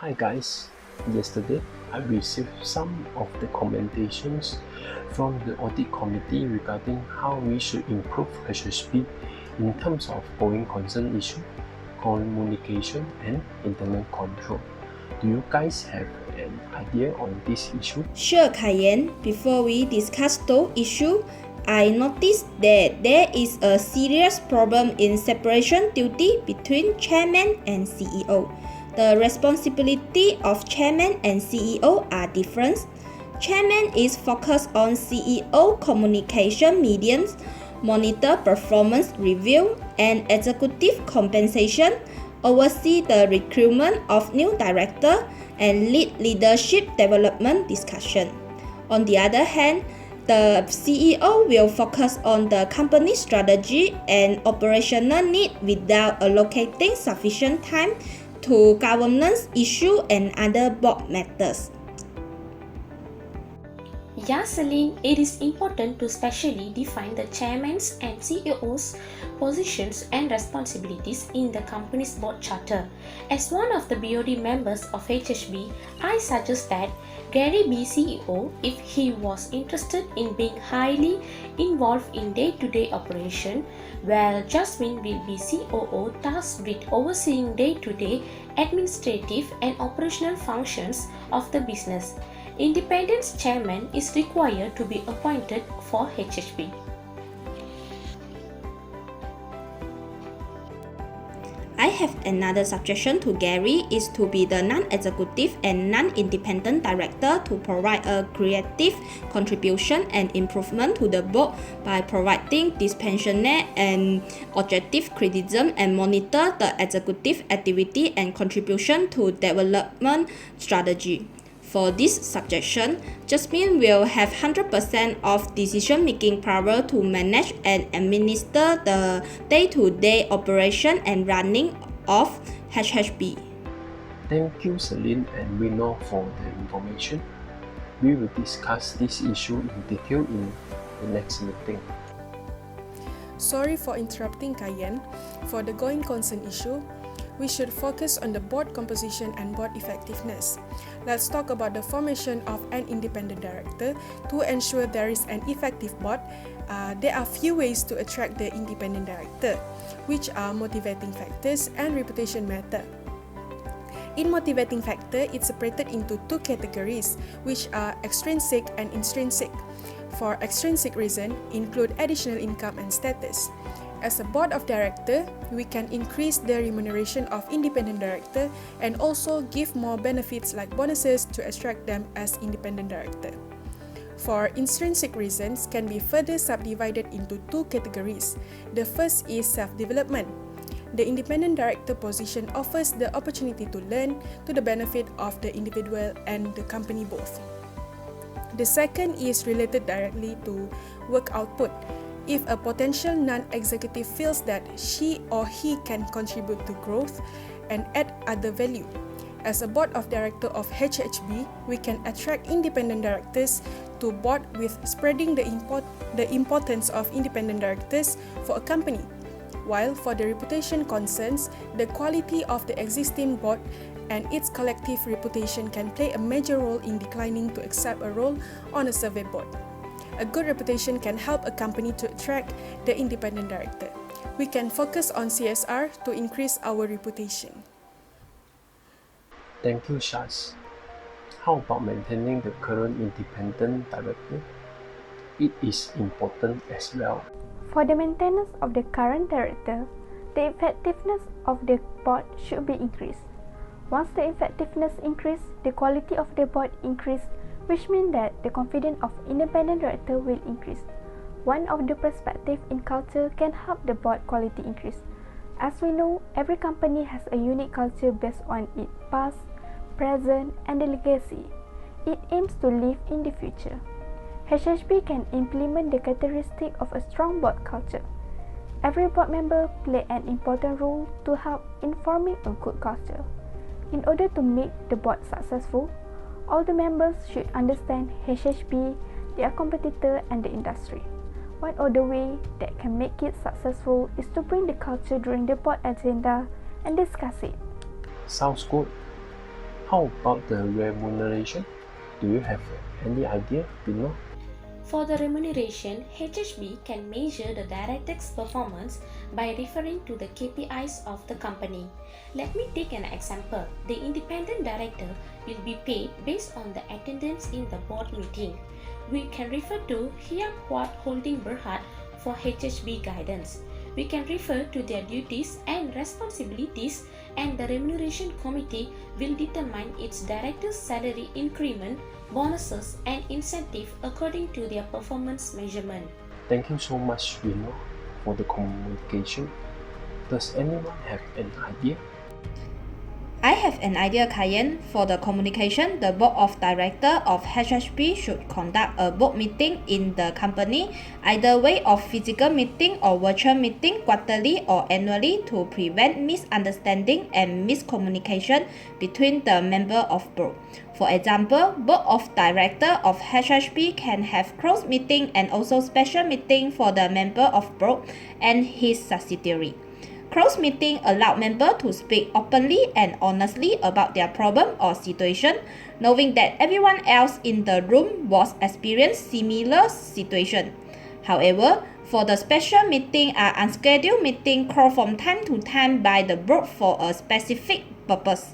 Hi guys, yesterday I received some of the commendations from the audit committee regarding how we should improve HHP in terms of going concern issue, communication and internal control. Do you guys have an idea on this issue? Sure, Kayen. Before we discuss those issues, I noticed that there is a serious problem in separation duty between chairman and CEO. The responsibility of chairman and CEO are different. Chairman is focused on CEO communication mediums, monitor performance review, and executive compensation, oversee the recruitment of new director, and lead leadership development discussion. On the other hand, the CEO will focus on the company strategy and operational need without allocating sufficient time to governance issues and other board matters. Yeah, Celine, it is important to specially define the chairman's and CEO's positions and responsibilities in the company's board charter. As one of the BOD members of HHB, I suggest that Gary be CEO if he was interested in being highly involved in day-to-day operation, while Jasmine will be COO tasked with overseeing day-to-day administrative and operational functions of the business. Independent chairman is required to be appointed for HHB. I have another suggestion to Gary is to be the non-executive and non-independent director to provide a creative contribution and improvement to the board by providing dispassionate and objective criticism and monitor the executive activity and contribution to development strategy. For this suggestion, Jasmine will have 100% of decision-making power to manage and administer the day-to-day operation and running of HHB. Thank you Celine and Reno for the information. We will discuss this issue in detail in the next meeting. Sorry for interrupting Kayen. For the going concern issue, we should focus on the board composition and board effectiveness. Let's talk about the formation of an independent director. To ensure there is an effective board, there are few ways to attract the independent director, which are motivating factors and reputation matter. In motivating factor, it's separated into two categories, which are extrinsic and intrinsic. For extrinsic reason, include additional income and status. As a board of director, we can increase the remuneration of independent director and also give more benefits like bonuses to attract them as independent director. For intrinsic reasons can be further subdivided into two categories. The first is self-development. The independent director position offers the opportunity to learn to the benefit of the individual and the company both. The second is related directly to work output. If a potential non-executive feels that she or he can contribute to growth and add other value. As a board of director of HHB, we can attract independent directors to board with spreading the importance of independent directors for a company. While for the reputation concerns, the quality of the existing board and its collective reputation can play a major role in declining to accept a role on a survey board. A good reputation can help a company to attract the independent director. We can focus on CSR to increase our reputation. Thank you Shaz. How about maintaining the current independent director? It is important as well. For the maintenance of the current director, the effectiveness of the board should be increased. Once the effectiveness increases, the quality of the board increases, which means that the confidence of independent director will increase. One of the perspectives in culture can help the board quality increase. As we know, every company has a unique culture based on its past, present, and the legacy it aims to live in the future. HHB can implement the characteristic of a strong board culture. Every board member plays an important role to help in forming a good culture. In order to make the board successful, all the members should understand HHB, their competitor, and the industry. One other way that can make it successful is to bring the culture during the board agenda and discuss it. Sounds good. How about the remuneration? Do you have any idea, Pino? For the remuneration, HHB can measure the director's performance by referring to the KPIs of the company. Let me take an example. The independent director will be paid based on the attendance in the board meeting. We can refer to Hiap Quad Holding Berhad for HHB guidance. We can refer to their duties and responsibilities, and the remuneration committee will determine its director's salary increment, bonuses and incentive according to their performance measurement. Thank you so much, Pino, for the communication. Does anyone have an idea? I have an idea, Cayenne. For the communication, the board of directors of HHB should conduct a board meeting in the company, either way of physical meeting or virtual meeting quarterly or annually to prevent misunderstanding and miscommunication between the member of board. For example, board of directors of HHB can have closed meeting and also special meeting for the member of board and his subsidiary. Closed meeting allow members to speak openly and honestly about their problem or situation, knowing that everyone else in the room was experienced similar situation. However, for the special meeting are unscheduled meeting called from time to time by the board for a specific purpose.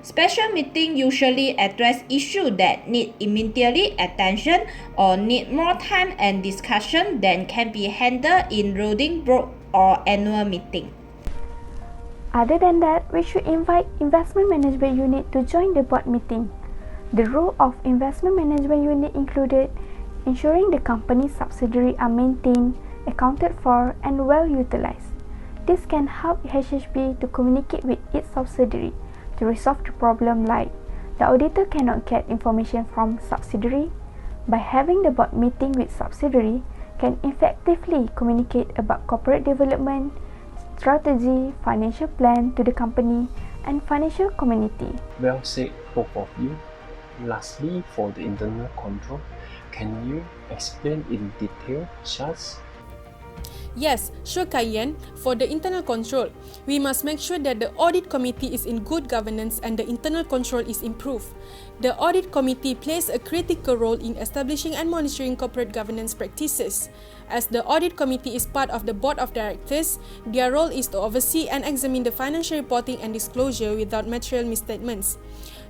Special meeting usually address issues that need immediate attention or need more time and discussion than can be handled in rolling board or annual meeting. Other than that, we should invite investment management unit to join the board meeting. The role of investment management unit included ensuring the company's subsidiaries are maintained, accounted for, and well utilized. This can help HHB to communicate with its subsidiary to resolve the problem like the auditor cannot get information from subsidiary. By having the board meeting with subsidiary, can effectively communicate about corporate development, strategy, financial plan to the company and financial community. Well said, both of you. Lastly, for the internal control, can you explain in detail, Shaz? Yes, sure, Cayenne. For the internal control, we must make sure that the audit committee is in good governance and the internal control is improved. The audit committee plays a critical role in establishing and monitoring corporate governance practices. As the audit committee is part of the board of directors, their role is to oversee and examine the financial reporting and disclosure without material misstatements.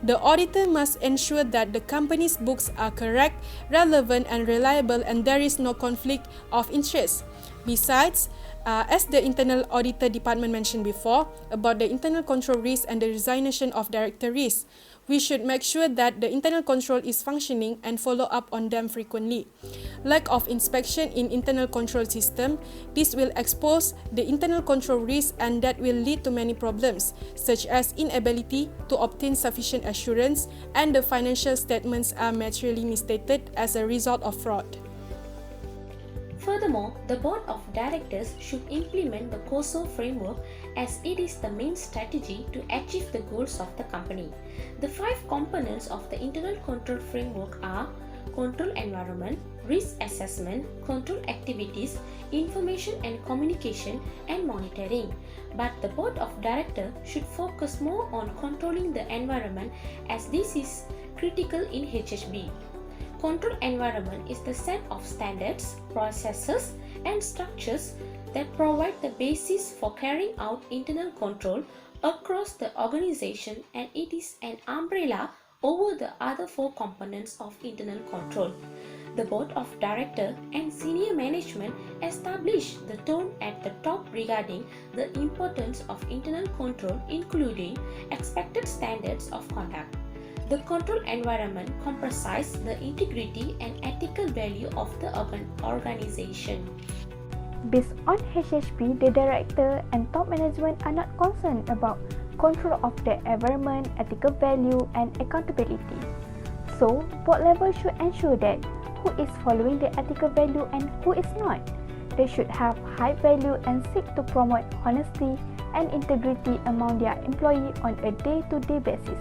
The auditor must ensure that the company's books are correct, relevant and reliable and there is no conflict of interest. Besides, as the internal auditor department mentioned before about the internal control risk and the resignation of director risk, we should make sure that the internal control is functioning and follow up on them frequently. Lack of inspection in internal control system, this will expose the internal control risk and that will lead to many problems, such as inability to obtain sufficient assurance and the financial statements are materially misstated as a result of fraud. Furthermore, the Board of Directors should implement the COSO framework as it is the main strategy to achieve the goals of the company. The 5 components of the internal control framework are control environment, risk assessment, control activities, information and communication, and monitoring. But the Board of Directors should focus more on controlling the environment as this is critical in HHB. Control environment is the set of standards, processes, and structures that provide the basis for carrying out internal control across the organization, and it is an umbrella over the other 4 components of internal control. The Board of Directors and senior management establish the tone at the top regarding the importance of internal control, including expected standards of conduct. The control environment comprises the integrity and ethical value of the organization. Based on HHB, the director and top management are not concerned about control of the environment, ethical value, and accountability. So, board level should ensure that who is following the ethical value and who is not. They should have high value and seek to promote honesty and integrity among their employees on a day-to-day basis.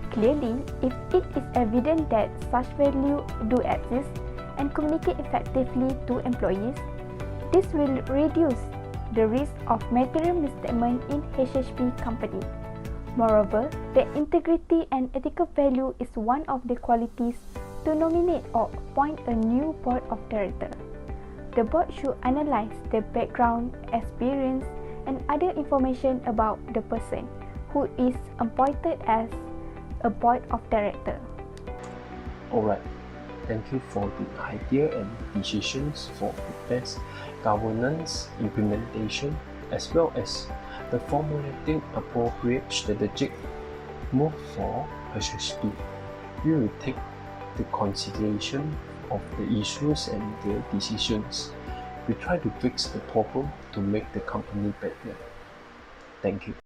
Clearly, if it is evident that such values do exist and communicate effectively to employees, this will reduce the risk of material misstatement in HHB company. Moreover, the integrity and ethical value is one of the qualities to nominate or appoint a new board of directors. The board should analyze the background, experience, and other information about the person who is appointed as a board of directors. Alright, thank you for the idea and decisions for the best governance implementation as well as the formulating appropriate strategic move for HSP. We will take the consideration of the issues and the decisions. We try to fix the problem to make the company better. Thank you.